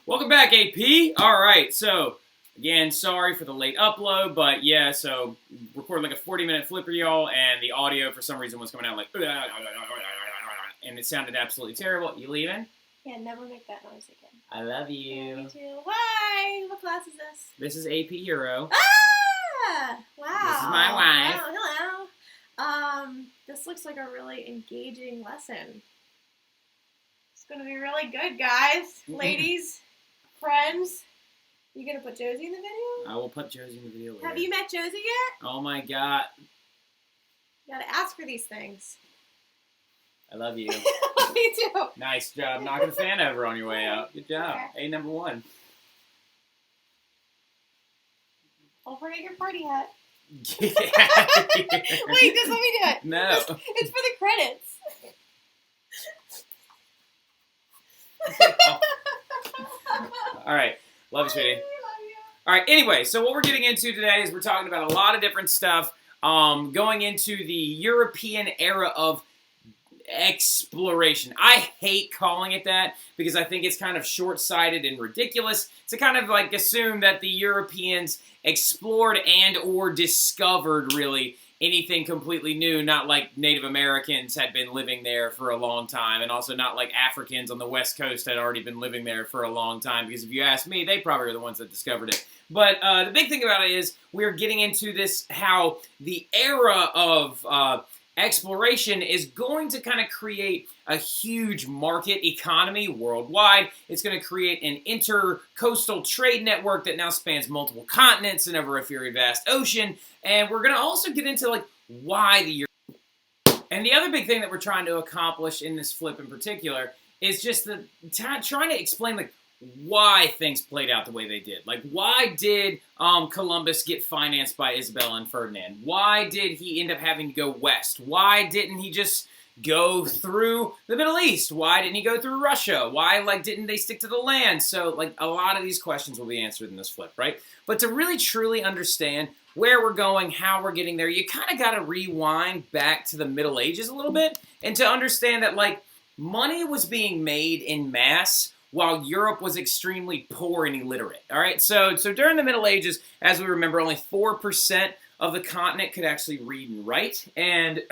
Welcome back, AP. All right, so again, sorry for the late upload, but yeah, so recorded like a 40-minute flip for y'all, and the audio for some reason was coming out like, and it sounded absolutely terrible. You leaving? Yeah, never make that noise again. I love you. Yeah, me too. Hi, what class is this? This is AP Euro. Ah, wow. This is my wife. Oh, hello. This looks like a really engaging lesson. It's gonna be really good, guys, ladies, friends. You gonna put Josie in the video? I will put Josie in the video later. Have you met Josie yet? Oh my god. You gotta ask her these things. I love you. Me too. Nice job knocking the fan over on your way out. Good job. Okay. A number one. Don't forget your party hat. Get out of here. Wait, just let me do it. No. It's for the credits. All right. Love you, sweetie. I love you. All right. Anyway, so what we're getting into today is we're talking about a lot of different stuff going into the European era of exploration. I hate calling it that because I think it's kind of short-sighted and ridiculous to kind of like assume that the Europeans explored and or discovered really anything completely new, not like Native Americans had been living there for a long time, and also not like Africans on the West Coast had already been living there for a long time, because if you ask me, they probably are the ones that discovered it. But the big thing about it is we're getting into this, how the era of exploration is going to kind of create a huge market economy worldwide. It's going to create an intercoastal trade network that now spans multiple continents and over a very vast ocean. And we're going to also get into like why the and the other big thing that we're trying to accomplish in this flip in particular is just the trying to explain like why things played out the way they did. Like, why did Columbus get financed by Isabella and Ferdinand? Why did he end up having to go west? Why didn't he just go through the Middle East? Why didn't he go through Russia? Why, like, didn't they stick to the land? So, like, a lot of these questions will be answered in this flip, right? But to really, truly understand where we're going, how we're getting there, you kind of got to rewind back to the Middle Ages a little bit and to understand that, like, money was being made in mass while Europe was extremely poor and illiterate, all right? So during the Middle Ages, as we remember, only 4% of the continent could actually read and write, and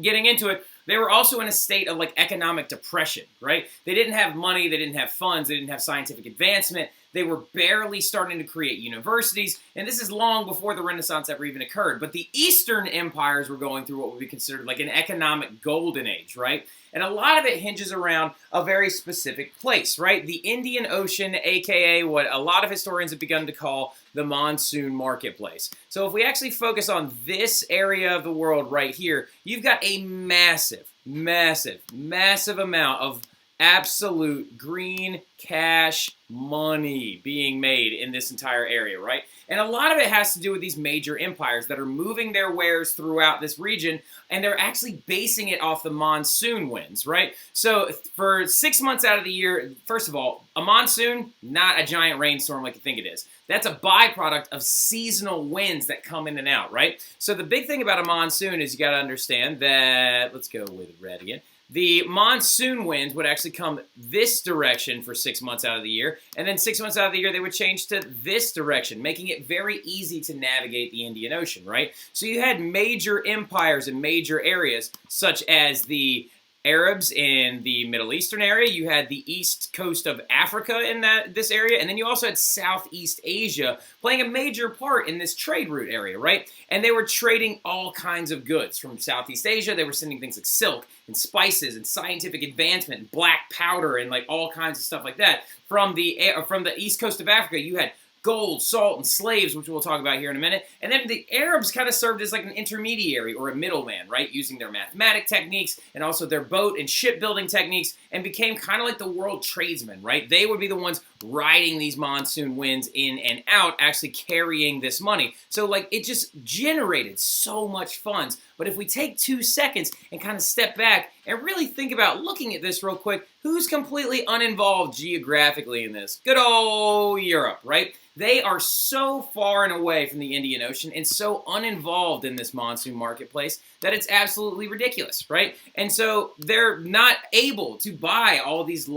getting into it, they were also in a state of, like, economic depression, right? They didn't have money, they didn't have funds, they didn't have scientific advancement, they were barely starting to create universities, and this is long before the Renaissance ever even occurred. But the Eastern empires were going through what would be considered like an economic golden age, right? And a lot of it hinges around a very specific place, right? The Indian Ocean, aka what a lot of historians have begun to call the monsoon marketplace. So if we actually focus on this area of the world right here, you've got a massive, massive, massive amount of absolute green cash money being made in this entire area, right? And a lot of it has to do with these major empires that are moving their wares throughout this region, and they're actually basing it off the monsoon winds, right? So for 6 months out of the year, first of all, a monsoon, not a giant rainstorm like you think it is. That's a byproduct of seasonal winds that come in and out, right? So the big thing about a monsoon is you got to understand that, let's go with red again, the monsoon winds would actually come this direction for 6 months out of the year, and then 6 months out of the year they would change to this direction, making it very easy to navigate the Indian Ocean, right? So you had major empires in major areas, such as the Arabs in the Middle Eastern area, you had the east coast of Africa in this area, and then you also had Southeast Asia playing a major part in this trade route area, right? And they were trading all kinds of goods from Southeast Asia. They were sending things like silk and spices and scientific advancement and black powder and like all kinds of stuff like that. From the east coast of Africa, you had gold, salt, and slaves, which we'll talk about here in a minute. And then the Arabs kind of served as like an intermediary or a middleman, right? Using their mathematic techniques and also their boat and shipbuilding techniques, and became kind of like the world tradesmen, right? They would be the ones riding these monsoon winds in and out, actually carrying this money. So like it just generated so much funds. But if we take 2 seconds and kind of step back and really think about looking at this real quick, who's completely uninvolved geographically in this? Good old Europe, right? They are so far and away from the Indian Ocean and so uninvolved in this monsoon marketplace that it's absolutely ridiculous, right? And so they're not able to buy all these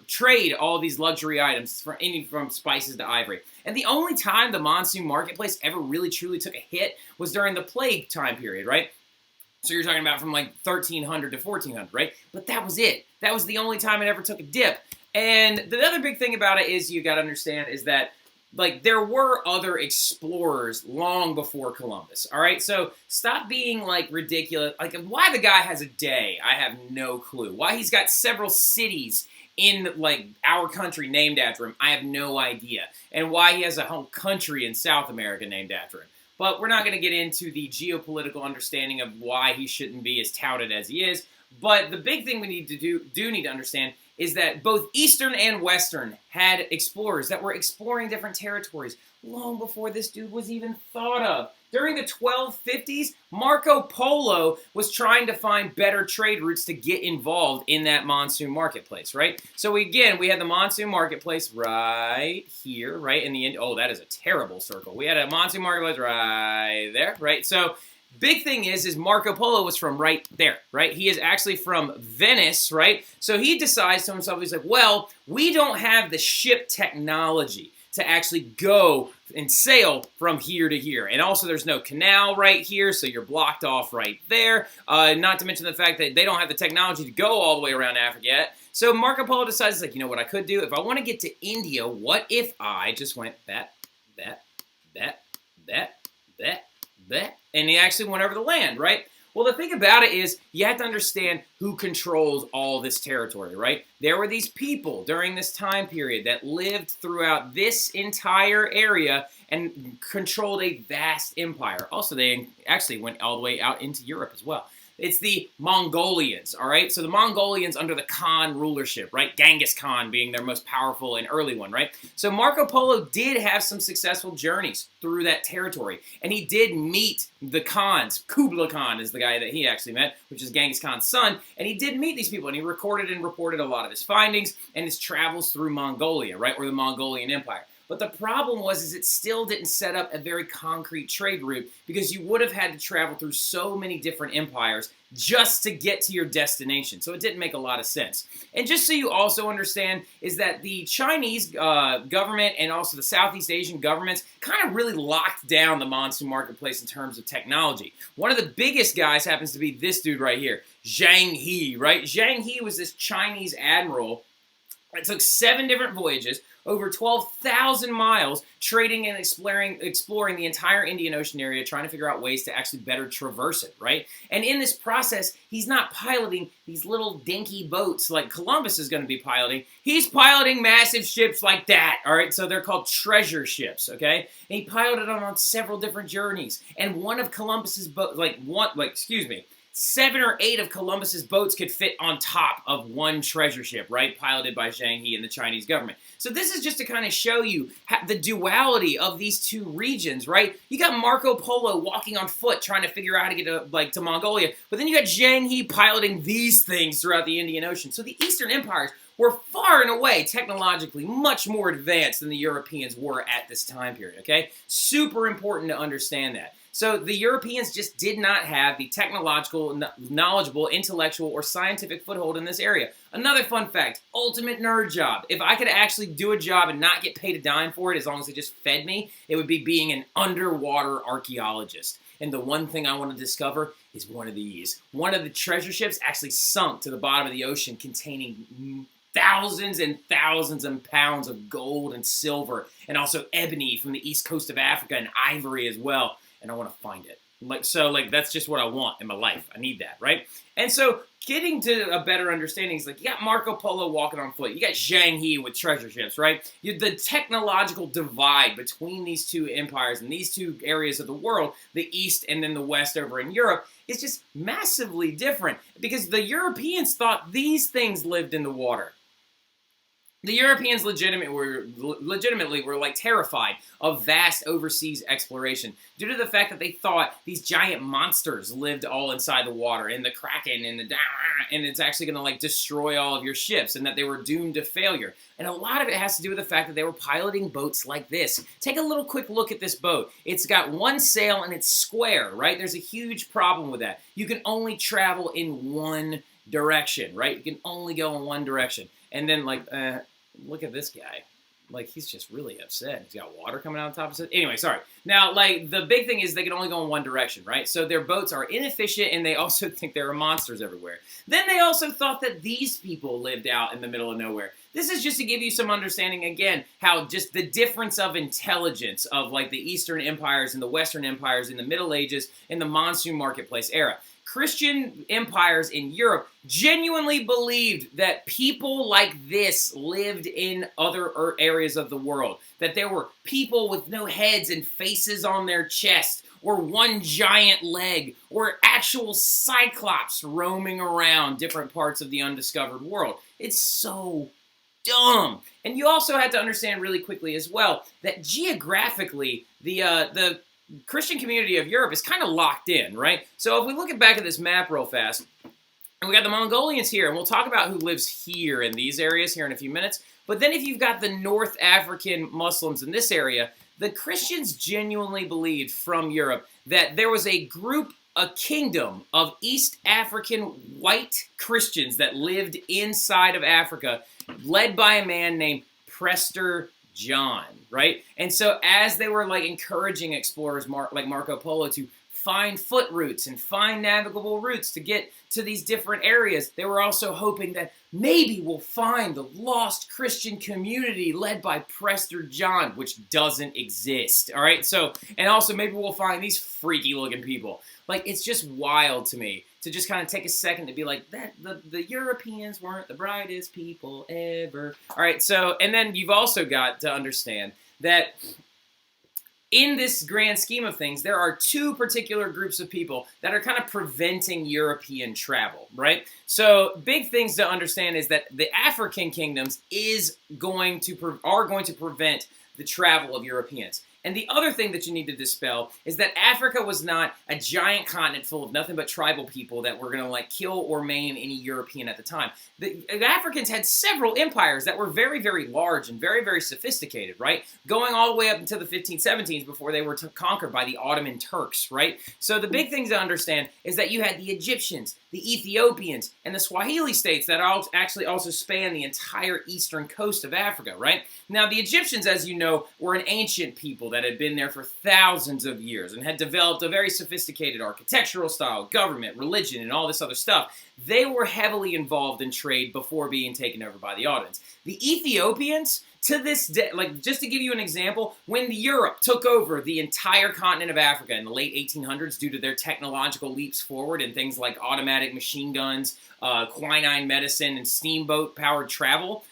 trade all these luxury items from spices to ivory. And the only time the monsoon marketplace ever really truly took a hit was during the plague time period, right? So you're talking about from like 1300 to 1400, right? But that was it. That was the only time it ever took a dip. And the other big thing about it is you got to understand is that like there were other explorers long before Columbus, all right? So stop being like ridiculous. Like why the guy has a day, I have no clue. Why he's got several cities in like our country named after him, I have no idea. And why he has a whole country in South America named after him. But we're not going to get into the geopolitical understanding of why he shouldn't be as touted as he is. But the big thing we need to do need to understand is that both Eastern and Western had explorers that were exploring different territories long before this dude was even thought of. During the 1250s, Marco Polo was trying to find better trade routes to get involved in that monsoon marketplace, right? So again, we had the monsoon marketplace right here, right in the end. Oh, that is a terrible circle. We had a monsoon marketplace right there, right? So big thing is Marco Polo was from right there, right? He is actually from Venice, right? So he decides to himself, he's like, well, we don't have the ship technology to actually go and sail from here to here. And also there's no canal right here, so you're blocked off right there. Not to mention the fact that they don't have the technology to go all the way around Africa yet. So Marco Polo decides, like, you know what I could do? If I want to get to India, what if I just went that, and he actually went over the land, right? Well, the thing about it is you have to understand who controls all this territory, right? There were these people during this time period that lived throughout this entire area and controlled a vast empire. Also, they actually went all the way out into Europe as well. It's the Mongolians, all right? So the Mongolians under the Khan rulership, right? Genghis Khan being their most powerful and early one, right? So Marco Polo did have some successful journeys through that territory, and he did meet the Khans. Kublai Khan is the guy that he actually met, which is Genghis Khan's son, and he did meet these people, and he recorded and reported a lot of his findings and his travels through Mongolia, right, or the Mongolian Empire. But the problem was it still didn't set up a very concrete trade route because you would have had to travel through so many different empires just to get to your destination. So it didn't make a lot of sense. And just so you also understand is that the Chinese government and also the Southeast Asian governments kind of really locked down the monsoon marketplace in terms of technology. One of the biggest guys happens to be this dude right here, Zhang He, right? Zhang He was this Chinese admiral. It took 7 different voyages, over 12,000 miles, trading and exploring the entire Indian Ocean area, trying to figure out ways to actually better traverse it, right? And in this process, he's not piloting these little dinky boats like Columbus is going to be piloting. He's piloting massive ships like that, all right? So they're called treasure ships, okay? And he piloted them on several different journeys. And one of Columbus's boats, 7 or 8 of Columbus's boats could fit on top of one treasure ship, right? Piloted by Zhang He and the Chinese government. So this is just to kind of show you the duality of these two regions, right? You got Marco Polo walking on foot trying to figure out how to get to Mongolia, but then you got Zhang He piloting these things throughout the Indian Ocean. So the Eastern empires were far and away technologically much more advanced than the Europeans were at this time period, okay? Super important to understand that. So the Europeans just did not have the technological, knowledgeable, intellectual, or scientific foothold in this area. Another fun fact, ultimate nerd job. If I could actually do a job and not get paid a dime for it as long as it just fed me, it would be being an underwater archaeologist. And the one thing I want to discover is one of these. One of the treasure ships actually sunk to the bottom of the ocean containing thousands and thousands of pounds of gold and silver, and also ebony from the east coast of Africa and ivory as well. And I want to find it. That's just what I want in my life. I need that, right? And so getting to a better understanding is like, you got Marco Polo walking on foot. You got Zhang He with treasure ships, right? The technological divide between these two empires and these two areas of the world, the East and then the West over in Europe, is just massively different because the Europeans thought these things lived in the water. The Europeans legitimately were like terrified of vast overseas exploration due to the fact that they thought these giant monsters lived all inside the water, and the Kraken and it's actually going to like destroy all of your ships, and that they were doomed to failure. And a lot of it has to do with the fact that they were piloting boats like this. Take a little quick look at this boat. It's got one sail and it's square, right? There's a huge problem with that. You can only travel in one direction, right? You can only go in one direction. And then, like, look at this guy. Like, he's just really upset. He's got water coming out on top of his head. Anyway, sorry. Now, like, the big thing is they can only go in one direction, right? So their boats are inefficient, and they also think there are monsters everywhere. Then they also thought that these people lived out in the middle of nowhere. This is just to give you some understanding, again, how just the difference of intelligence of, like, the Eastern empires and the Western empires in the Middle Ages in the monsoon marketplace era. Christian empires in Europe genuinely believed that people like this lived in other areas of the world. That there were people with no heads and faces on their chest, or one giant leg, or actual cyclops roaming around different parts of the undiscovered world. It's so dumb. And you also had to understand really quickly as well that geographically, the Christian community of Europe is kind of locked in, right? So if we look back at this map real fast, and we got the Mongolians here, and we'll talk about who lives here in these areas here in a few minutes, but then if you've got the North African Muslims in this area, the Christians genuinely believed from Europe that there was a group, a kingdom of East African white Christians that lived inside of Africa, led by a man named Prester John, right? And so as they were like encouraging explorers like Marco Polo to find foot routes and find navigable routes to get to these different areas, they were also hoping that maybe we'll find the lost Christian community led by Prester John, which doesn't exist, all right? So, and also maybe we'll find these freaky looking people. Like, it's just wild to me to just kind of take a second to be like, that the Europeans weren't the brightest people ever. All right, so, and then you've also got to understand that in this grand scheme of things, there are two particular groups of people that are kind of preventing European travel, right? So big things to understand is that the African kingdoms are going to prevent the travel of Europeans. And the other thing that you need to dispel is that Africa was not a giant continent full of nothing but tribal people that were going to like kill or maim any European at the time. The Africans had several empires that were very, very large and very, very sophisticated, right? Going all the way up until the 1517s before they were conquered by the Ottoman Turks, right? So the big things to understand is that you had the Egyptians, the Ethiopians, and the Swahili states that actually also span the entire eastern coast of Africa, right? Now, the Egyptians, as you know, were an ancient people that had been there for thousands of years and had developed a very sophisticated architectural style, government, religion, and all this other stuff. They were heavily involved in trade before being taken over by the Ottomans. The Ethiopians, to this day, like just to give you an example, when Europe took over the entire continent of Africa in the late 1800s due to their technological leaps forward and things like automatic machine guns, quinine medicine, and steamboat-powered travel,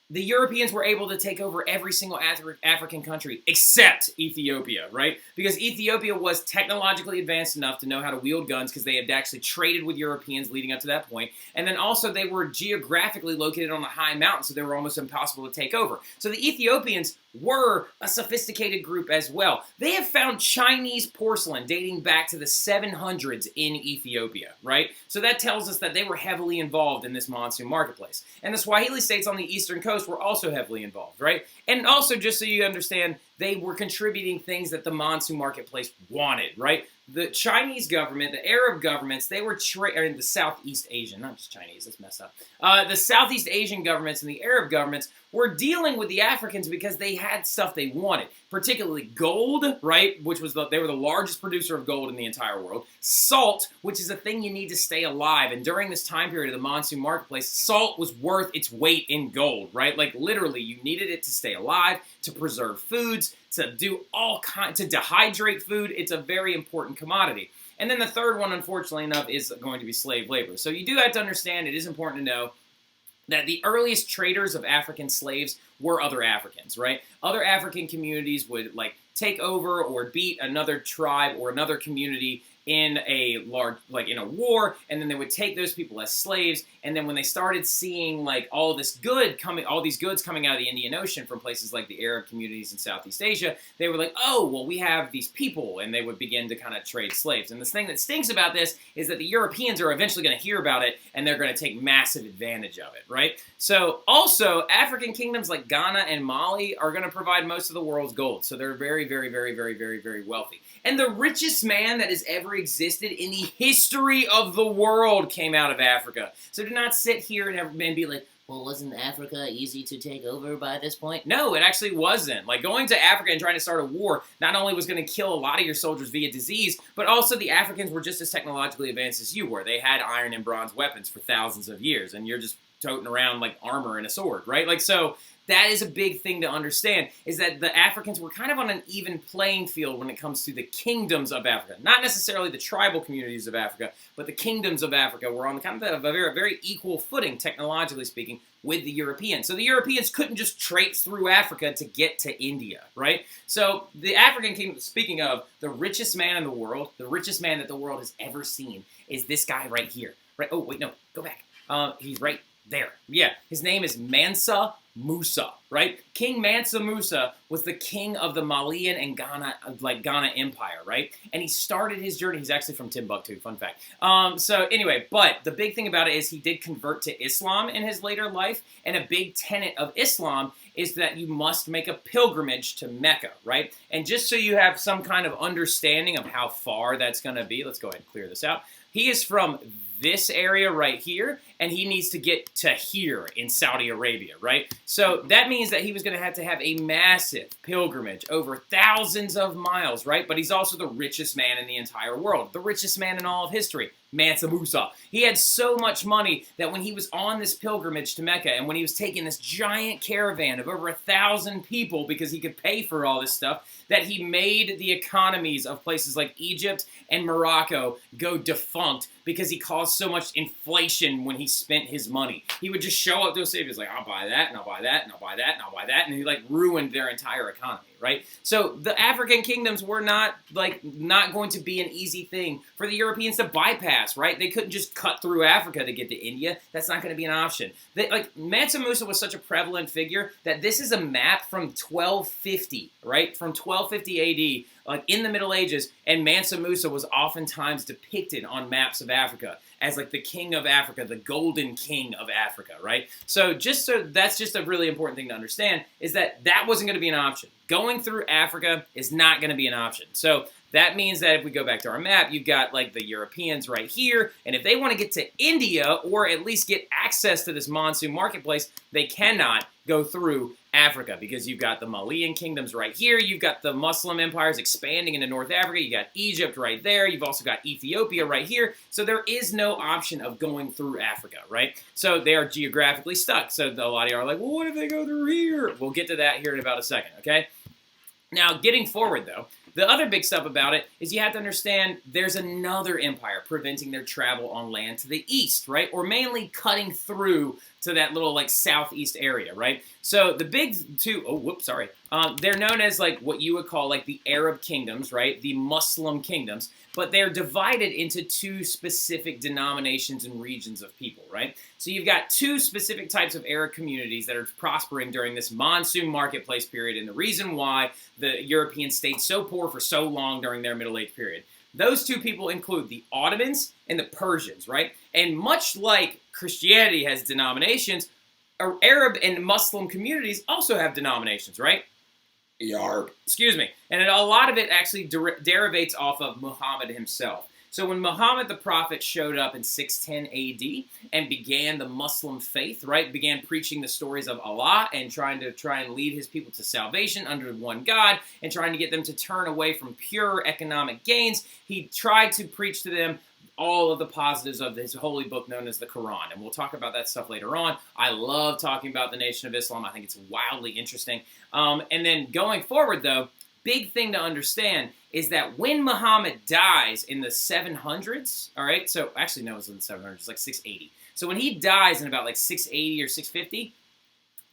the Europeans were able to take over every single African country except Ethiopia, right? Because Ethiopia was technologically advanced enough to know how to wield guns because they had actually traded with Europeans leading up to that point. And then also they were geographically located on a high mountain, so they were almost impossible to take over. So the Ethiopians were a sophisticated group as well. They have found Chinese porcelain dating back to the 700s in Ethiopia, right? So that tells us that they were heavily involved in this monsoon marketplace. And the Swahili states on the eastern coast were also heavily involved, right? And also, just so you understand, they were contributing things that the monsoon marketplace wanted, right? The Chinese government, the Arab governments, they were in the Southeast Asian, not just Chinese, that's messed up. The Southeast Asian governments and the Arab governments were dealing with the Africans because they had stuff they wanted, particularly gold, right, which was they were the largest producer of gold in the entire world, salt, which is a thing you need to stay alive, and during this time period of the monsoon marketplace, salt was worth its weight in gold, right? Like literally, you needed it to stay alive, to preserve foods, to do all kinds, to dehydrate food. It's a very important commodity. And then the third one, unfortunately enough, is going to be slave labor. So you do have to understand, it is important to know that the earliest traders of African slaves were other Africans, right? Other African communities would like take over or beat another tribe or another community in a in a war, and then they would take those people as slaves. And then when they started seeing like all these goods coming out of the Indian Ocean from places like the Arab communities in Southeast Asia, they were like, oh, well, we have these people, and they would begin to kind of trade slaves. And the thing that stinks about this is that the Europeans are eventually going to hear about it, and they're going to take massive advantage of it, right? So also, African kingdoms like Ghana and Mali are going to provide most of the world's gold. So they're very, very, very, very, very, very wealthy. And the richest man that has ever existed in the history of the world came out of Africa. So do not sit here and be like, well, wasn't Africa easy to take over by this point? No, it actually wasn't. Like, going to Africa and trying to start a war not only was going to kill a lot of your soldiers via disease, but also the Africans were just as technologically advanced as you were. They had iron and bronze weapons for thousands of years, and you're just toting around like armor and a sword, right? Like, so that is a big thing to understand, is that the Africans were kind of on an even playing field when it comes to the kingdoms of Africa. Not necessarily the tribal communities of Africa, but the kingdoms of Africa were on kind of a very, very equal footing, technologically speaking, with the Europeans. So the Europeans couldn't just traipse through Africa to get to India, right? So the African kingdom, speaking of the richest man in the world, the richest man that the world has ever seen, is this guy right here, right? Oh, wait, no, go back. He's right there. Yeah, his name is Mansa Musa, right? King Mansa Musa was the king of the Malian and Ghana Empire, right? And he started his journey. He's actually from Timbuktu, fun fact. So anyway, but the big thing about it is he did convert to Islam in his later life, and a big tenet of Islam is that you must make a pilgrimage to Mecca, right? And just so you have some kind of understanding of how far that's going to be, let's go ahead and clear this out. He is from this area right here, and he needs to get to here in Saudi Arabia, right? So that means that he was going to have a massive pilgrimage over thousands of miles, right? But he's also the richest man in the entire world, the richest man in all of history, Mansa Musa. He had so much money that when he was on this pilgrimage to Mecca, and when he was taking this giant caravan of over 1,000 people because he could pay for all this stuff, that he made the economies of places like Egypt and Morocco go defunct because he caused so much inflation when he spent his money. He would just show up to a city, he was like, I'll buy that, and I'll buy that, and I'll buy that, and I'll buy that, and he like ruined their entire economy, right? So the African kingdoms were not going to be an easy thing for the Europeans to bypass, right? They couldn't just cut through Africa to get to India. That's not going to be an option. Mansa Musa was such a prevalent figure that this is a map from 1250, right? From 1250 AD, like in the Middle Ages, and Mansa Musa was oftentimes depicted on maps of Africa as like the king of Africa, the golden king of Africa, right? So that's just a really important thing to understand, is that wasn't going to be an option. Going through Africa is not going to be an option. So that means that if we go back to our map, you've got like the Europeans right here, and if they want to get to India, or at least get access to this monsoon marketplace, they cannot go through Africa, because you've got the Malian kingdoms right here, you've got the Muslim empires expanding into North Africa, you got Egypt right there, you've also got Ethiopia right here, so there is no option of going through Africa, right? So they are geographically stuck. So a lot of you are like, well, what if they go through here? We'll get to that here in about a second, okay? Now, getting forward, though, the other big stuff about it is you have to understand there's another empire preventing their travel on land to the east, right? Or mainly cutting through to that little, like, southeast area, right? So the big two, they're known as, like, what you would call, like, the Arab kingdoms, right? The Muslim kingdoms. But they're divided into two specific denominations and regions of people, right? So you've got two specific types of Arab communities that are prospering during this monsoon marketplace period, and the reason why the Europeans stayed so poor for so long during their Middle Age period. Those two people include the Ottomans and the Persians, right? And much like Christianity has denominations, Arab and Muslim communities also have denominations, right? Yarb. Excuse me. And a lot of it actually derivates off of Muhammad himself. So when Muhammad the Prophet showed up in 610 AD and began the Muslim faith, right, began preaching the stories of Allah and trying to lead his people to salvation under one God and trying to get them to turn away from pure economic gains, he tried to preach to them all of the positives of his holy book known as the Quran. And we'll talk about that stuff later on. I love talking about the Nation of Islam. I think it's wildly interesting. And then going forward, though, big thing to understand is that when Muhammad dies in the 700s, all right, so actually no, it was in the 700s, it's like 680. So when he dies in about like 680 or 650,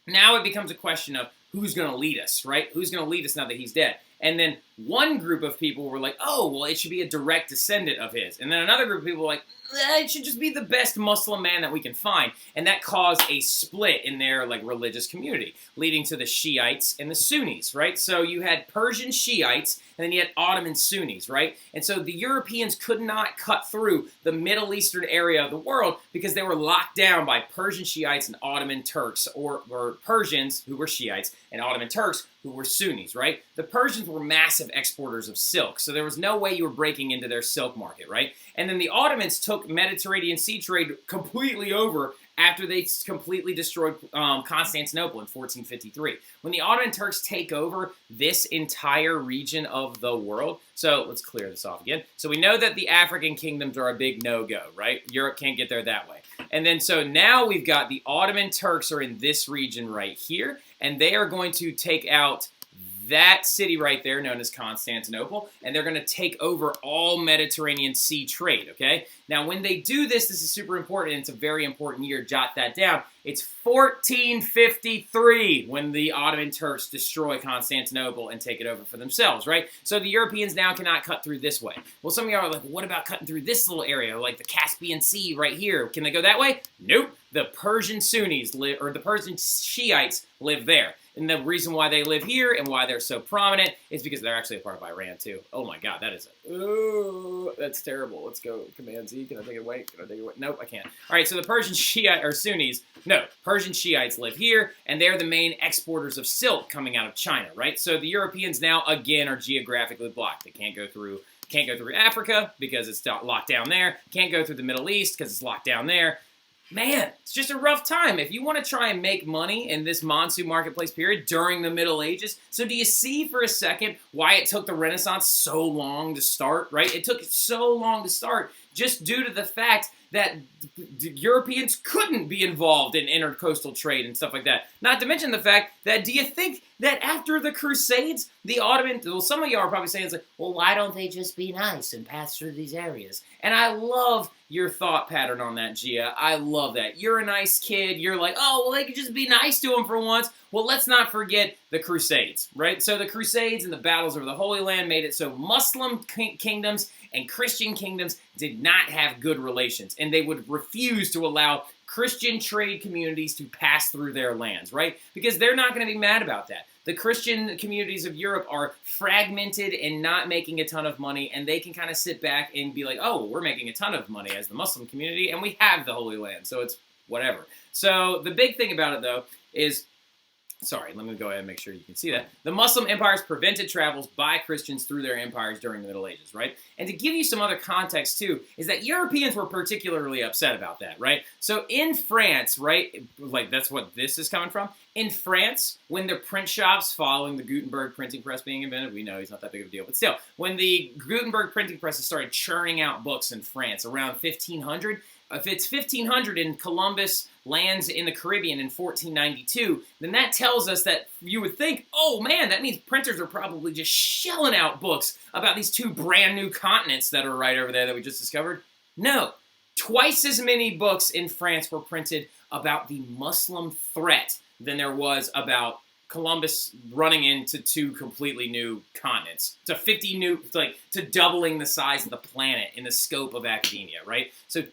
now it becomes a question of who's going to lead us, right? Who's going to lead us now that he's dead? And then one group of people were like, oh, well, it should be a direct descendant of his. And then another group of people were like, it should just be the best Muslim man that we can find. And that caused a split in their like religious community, leading to the Shiites and the Sunnis, right? So you had Persian Shiites, and then you had Ottoman Sunnis, right? And so the Europeans could not cut through the Middle Eastern area of the world because they were locked down by Persian Shiites and Ottoman Turks, or Persians who were Shiites and Ottoman Turks who were Sunnis, right? The Persians were massive exporters of silk, so there was no way you were breaking into their silk market, right? And then the Ottomans took Mediterranean sea trade completely over after they completely destroyed Constantinople in 1453. When the Ottoman Turks take over this entire region of the world, so let's clear this off again. So we know that the African kingdoms are a big no-go, right? Europe can't get there that way. And then so now we've got the Ottoman Turks are in this region right here, and they are going to take out that city right there known as Constantinople, and they're going to take over all Mediterranean sea trade, okay? Now, when they do this, this is super important, and it's a very important year. Jot that down. It's 1453 when the Ottoman Turks destroy Constantinople and take it over for themselves, right? So the Europeans now cannot cut through this way. Well, some of y'all are like, what about cutting through this little area, like the Caspian Sea right here? Can they go that way? Nope. The Persian Sunnis live, or the Persian Shiites live there. And the reason why they live here and why they're so prominent is because they're actually a part of Iran, too. Oh, my God, that is ooh, that's terrible. Let's go Command-Z. Can I take it away? Can I take it away? Nope, I can't. All right, so the Persian Shiite, or Sunnis, no, Persian Shiites live here, and they're the main exporters of silk coming out of China, right? So the Europeans now, again, are geographically blocked. They can't go through Africa because it's locked down there. Can't go through the Middle East because it's locked down there. Man, it's just a rough time. If you want to try and make money in this monsoon marketplace period during the Middle Ages, so do you see for a second why it took the Renaissance so long to start, right? It took so long to start just due to the fact that Europeans couldn't be involved in intercoastal trade and stuff like that. Not to mention the fact that, do you think that after the Crusades, the Ottoman, well, some of y'all are probably saying, it's like, well, why don't they just be nice and pass through these areas? And I love your thought pattern on that, Gia. I love that. You're a nice kid. You're like, oh, well, they could just be nice to them for once. Well, let's not forget the Crusades, right? So the Crusades and the battles over the Holy Land made it so Muslim kingdoms and Christian kingdoms did not have good relations, and they would refuse to allow Christian trade communities to pass through their lands, right? Because they're not going to be mad about that. The Christian communities of Europe are fragmented and not making a ton of money, and they can kind of sit back and be like, oh, we're making a ton of money as the Muslim community, and we have the Holy Land, so it's whatever. So the big thing about it, though, is, sorry, let me go ahead and make sure you can see that. The Muslim empires prevented travels by Christians through their empires during the Middle Ages, right? And to give you some other context, too, is that Europeans were particularly upset about that, right? So in France, right, like that's what this is coming from. In France, when the print shops following the Gutenberg printing press being invented, we know he's not that big of a deal, but still, when the Gutenberg printing presses started churning out books in France around 1500, if it's 1500 and Columbus lands in the Caribbean in 1492, then that tells us that you would think, oh man, that means printers are probably just shelling out books about these two brand new continents that are right over there that we just discovered. No, twice as many books in France were printed about the Muslim threat than there was about Columbus running into two completely new continents, to 50 new, like to doubling the size of the planet in the scope of academia, right? So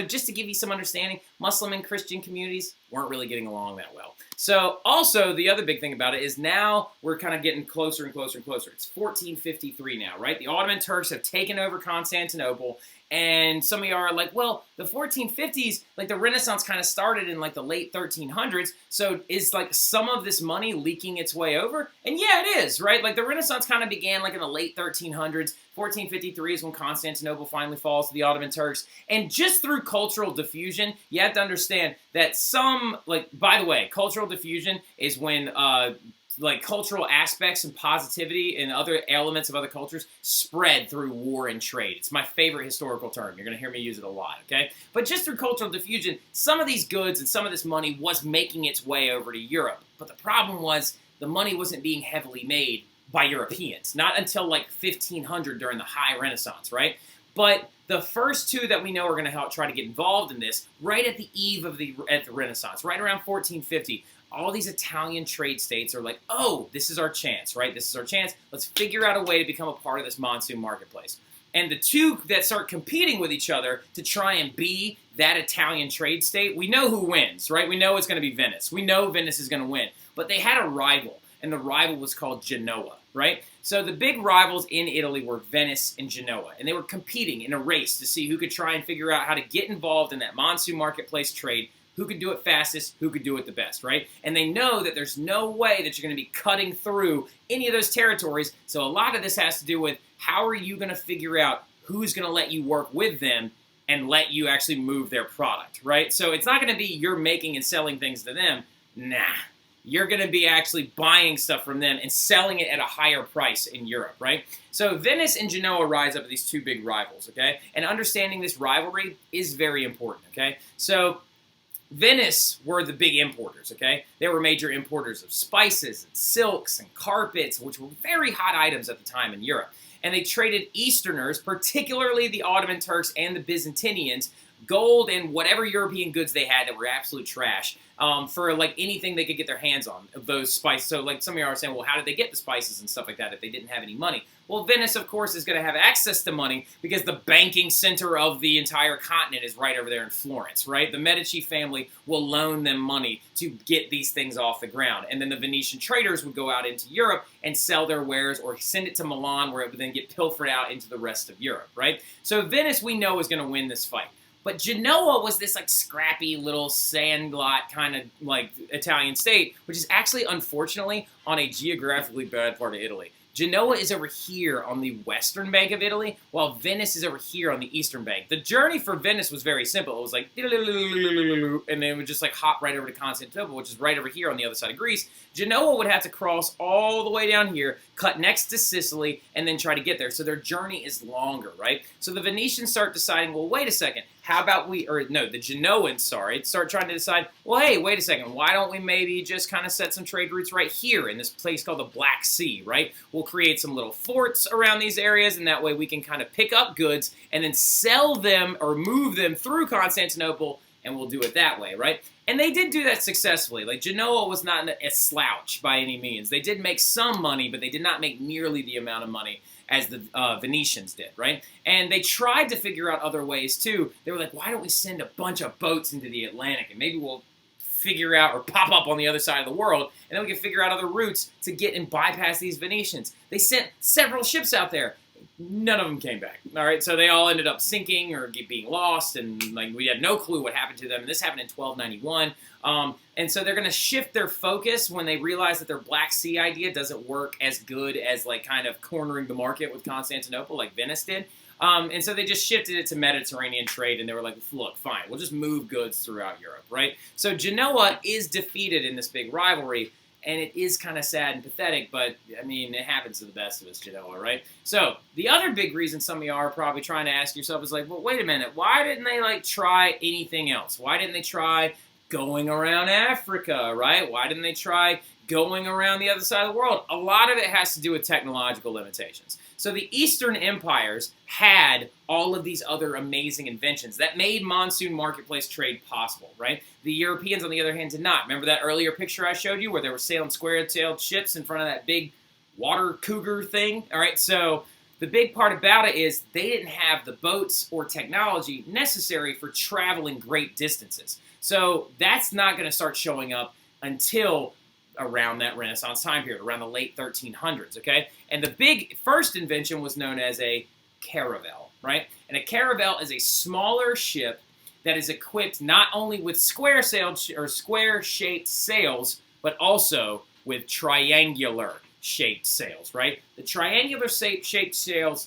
just to give you some understanding, Muslim and Christian communities weren't really getting along that well. So also the other big thing about it is now we're kind of getting closer and closer and closer. It's 1453 now, right? The Ottoman Turks have taken over Constantinople. And some of you are like, well, the 1450s, like the Renaissance kind of started in like the late 1300s. So is like some of this money leaking its way over? And yeah, it is, right? Like the Renaissance kind of began like in the late 1300s. 1453 is when Constantinople finally falls to the Ottoman Turks. And just through cultural diffusion, you have to understand that some, like, by the way, cultural diffusion is when like cultural aspects and positivity and other elements of other cultures spread through war and trade. It's my favorite historical term. You're going to hear me use it a lot, okay? But just through cultural diffusion, some of these goods and some of this money was making its way over to Europe. But the problem was the money wasn't being heavily made by Europeans, not until like 1500 during the High Renaissance, right? But the first two that we know are going to help try to get involved in this right at the eve of the Renaissance, right around 1450, all these Italian trade states are like, oh, this is our chance, right? This is our chance. Let's figure out a way to become a part of this monsoon marketplace. And the two that start competing with each other to try and be that Italian trade state, we know who wins, right? We know it's going to be Venice. We know Venice is going to win. But they had a rival, and the rival was called Genoa, right? So the big rivals in Italy were Venice and Genoa, and they were competing in a race to see who could try and figure out how to get involved in that monsoon marketplace trade, who could do it fastest, who could do it the best, right? And they know that there's no way that you're going to be cutting through any of those territories, so a lot of this has to do with how are you going to figure out who's going to let you work with them and let you actually move their product, right? So it's not going to be you're making and selling things to them. Nah. You're going to be actually buying stuff from them and selling it at a higher price in Europe, right? So Venice and Genoa rise up as these two big rivals, okay? And understanding this rivalry is very important, okay? So Venice were the big importers, okay? They were major importers of spices and silks and carpets, which were very hot items at the time in Europe. And they traded Easterners, particularly the Ottoman Turks and the Byzantinians, gold and whatever European goods they had that were absolute trash for like anything they could get their hands on of those spices. So like some of you are saying, well, how did they get the spices and stuff like that if they didn't have any money? Well, Venice, of course, is going to have access to money because the banking center of the entire continent is right over there in Florence, right? The Medici family will loan them money to get these things off the ground. And then the Venetian traders would go out into Europe and sell their wares or send it to Milan where it would then get pilfered out into the rest of Europe, right? So Venice, we know, is going to win this fight. But Genoa was this like scrappy little sandlot kind of like Italian state, which is actually, unfortunately, on a geographically bad part of Italy. Genoa is over here on the western bank of Italy, while Venice is over here on the eastern bank. The journey for Venice was very simple. It was like, and then it would just like hop right over to Constantinople, which is right over here on the other side of Greece. Genoa would have to cross all the way down here, cut next to Sicily, and then try to get there. So their journey is longer, right? So the Venetians start deciding, well, wait a second. How about the Genoans, start trying to decide, well, hey, wait a second, why don't we maybe just kind of set some trade routes right here in this place called the Black Sea, right? We'll create some little forts around these areas, and that way we can kind of pick up goods and then sell them or move them through Constantinople, and we'll do it that way, right? And they did do that successfully. Like, Genoa was not a slouch by any means. They did make some money, but they did not make nearly the amount of money as the Venetians did, right? And they tried to figure out other ways, too. They were like, why don't we send a bunch of boats into the Atlantic, and maybe we'll figure out or pop up on the other side of the world, and then we can figure out other routes to get and bypass these Venetians. They sent several ships out there. None of them came back, all right? So they all ended up sinking or being lost, and like we had no clue what happened to them, and this happened in 1291. And so they're going to shift their focus when they realize that their Black Sea idea doesn't work as good as like kind of cornering the market with Constantinople like Venice did. And so they just shifted it to Mediterranean trade, and they were like, look, fine, we'll just move goods throughout Europe, right? So Genoa is defeated in this big rivalry, and it is kind of sad and pathetic, but, I mean, it happens to the best of us, Genoa, right? So the other big reason some of you are probably trying to ask yourself is like, well, wait a minute, why didn't they, like, try anything else? Why didn't they try going around Africa, right? Why didn't they try going around the other side of the world? A lot of it has to do with technological limitations. So the Eastern empires had all of these other amazing inventions that made monsoon marketplace trade possible, right? The Europeans, on the other hand, did not. Remember that earlier picture I showed you where they were sailing square-tailed ships in front of that big water cougar thing? All right, so the big part about it is they didn't have the boats or technology necessary for traveling great distances. So that's not going to start showing up until around that Renaissance time period, around the late 1300s, okay? And the big first invention was known as a caravel, right? And a caravel is a smaller ship that is equipped not only with square-shaped sails, but also with triangular-shaped sails, right? The triangular-shaped sails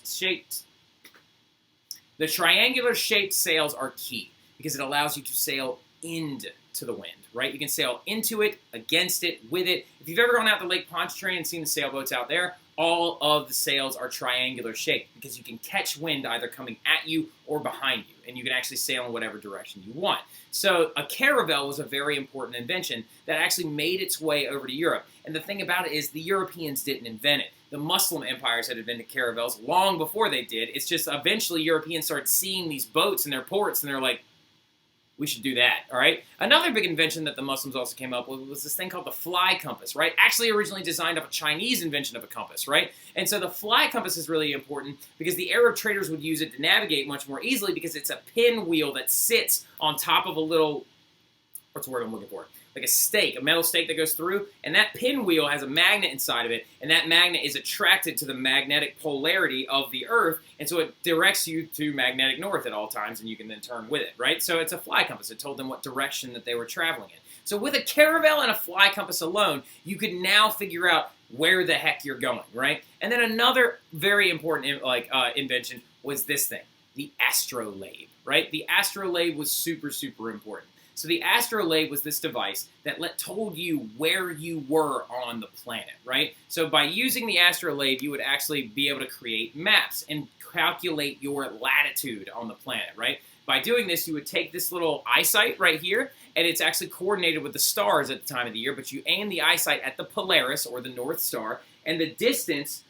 are key because it allows you to sail into the wind, right? You can sail into it, against it, with it. If you've ever gone out to Lake Pontchartrain and seen the sailboats out there, all of the sails are triangular shaped because you can catch wind either coming at you or behind you, and you can actually sail in whatever direction you want. So a caravel was a very important invention that actually made its way over to Europe. And the thing about it is the Europeans didn't invent it. The Muslim empires had invented caravels long before they did. It's just eventually Europeans started seeing these boats in their ports, and they're like, We should do that, all right? Another big invention that the Muslims also came up with was this thing called the fly compass, right? Actually originally designed off a Chinese invention of a compass, right? And so the fly compass is really important because the Arab traders would use it to navigate much more easily because it's a pinwheel that sits on top of a little, what's the word I'm looking for? Like a stake, a metal stake that goes through, and that pinwheel has a magnet inside of it, and that magnet is attracted to the magnetic polarity of the Earth, and so it directs you to magnetic north at all times, and you can then turn with it, right? So it's a fly compass. It told them what direction that they were traveling in. So with a caravel and a fly compass alone, you could now figure out where the heck you're going, right? And then another very important invention was this thing, the astrolabe, right? The astrolabe was super, super important. So the astrolabe was this device that told you where you were on the planet, right? So by using the astrolabe, you would actually be able to create maps and calculate your latitude on the planet, right? By doing this, you would take this little eyesight right here, and it's actually coordinated with the stars at the time of the year, but you aim the eyesight at the Polaris, or the North Star, and the distance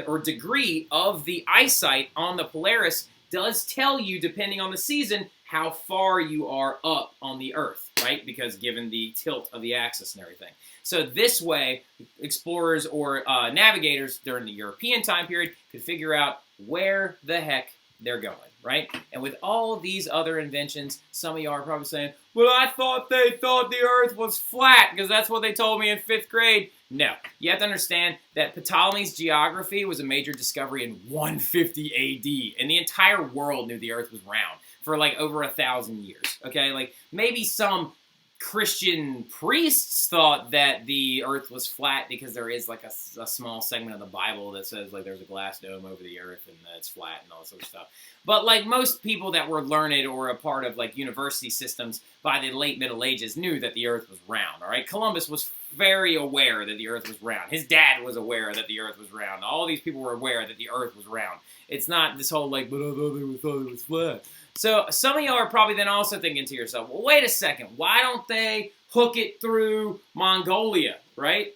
or degree of the eyesight on the Polaris does tell you, depending on the season, how far you are up on the Earth, right? Because given the tilt of the axis and everything. So this way, explorers or navigators during the European time period could figure out where the heck they're going, right? And with all these other inventions, some of y'all are probably saying, well, I thought they thought the Earth was flat because that's what they told me in 5th grade. No, you have to understand that Ptolemy's geography was a major discovery in 150 AD, and the entire world knew the Earth was round for like over 1,000 years, okay? Like maybe some Christian priests thought that the Earth was flat because there is like a small segment of the Bible that says like there's a glass dome over the Earth and that it's flat and all that sort of stuff. But like most people that were learned or a part of like university systems by the late Middle Ages knew that the Earth was round, all right? Columbus was very aware that the Earth was round. His dad was aware that the Earth was round. All these people were aware that the Earth was round. It's not this whole like, but I thought it was flat. So some of y'all are probably then also thinking to yourself, well, wait a second, why don't they hook it through Mongolia, right?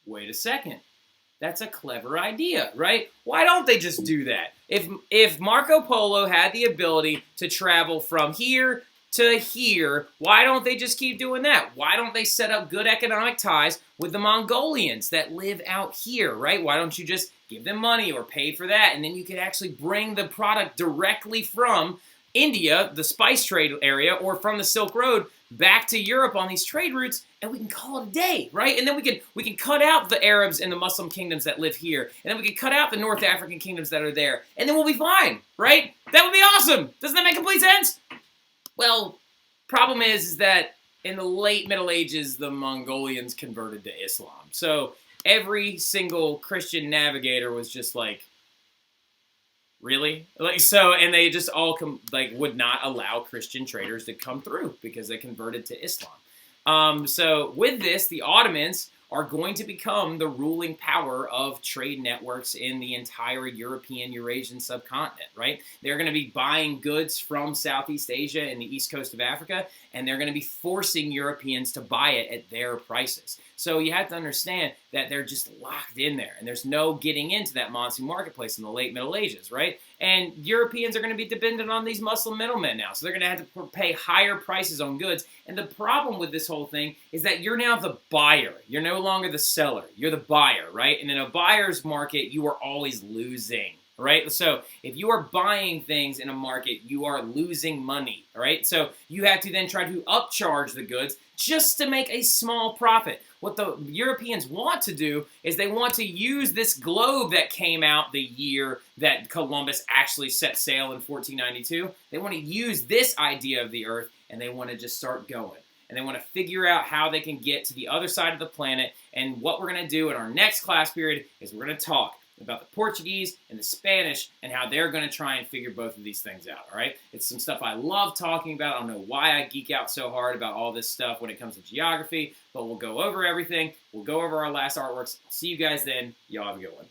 Wait a second. That's a clever idea, right? Why don't they just do that? If Marco Polo had the ability to travel from here to here, why don't they just keep doing that? Why don't they set up good economic ties with the Mongolians that live out here, right? Why don't you just give them money or pay for that, and then you could actually bring the product directly from India, the spice trade area, or from the Silk Road back to Europe on these trade routes, and we can call it a day, right? And then we can cut out the Arabs and the Muslim kingdoms that live here, and then we can cut out the North African kingdoms that are there, and then we'll be fine, right? That would be awesome! Doesn't that make complete sense? Well, problem is that in the late Middle Ages, the Mongolians converted to Islam. So every single Christian navigator was just like, really? Like, so, and they just all would not allow Christian traders to come through because they converted to Islam. So with this, the Ottomans are going to become the ruling power of trade networks in the entire European, Eurasian subcontinent, right? They're going to be buying goods from Southeast Asia and the east coast of Africa, and they're going to be forcing Europeans to buy it at their prices. So you have to understand that they're just locked in there, and there's no getting into that monsoon marketplace in the late Middle Ages, right? And Europeans are going to be dependent on these Muslim middlemen now, so they're going to have to pay higher prices on goods. And the problem with this whole thing is that you're now the buyer. You're no longer the seller. You're the buyer, right? And in a buyer's market, you are always losing, right? So if you are buying things in a market, you are losing money, all right? So you have to then try to upcharge the goods just to make a small profit. What the Europeans want to do is they want to use this globe that came out the year that Columbus actually set sail in 1492. They want to use this idea of the Earth, and they want to just start going. And they want to figure out how they can get to the other side of the planet. And what we're going to do in our next class period is we're going to talk about the Portuguese and the Spanish and how they're going to try and figure both of these things out, all right? It's some stuff I love talking about. I don't know why I geek out so hard about all this stuff when it comes to geography, but we'll go over everything. We'll go over our last artworks. I'll see you guys then. Y'all have a good one.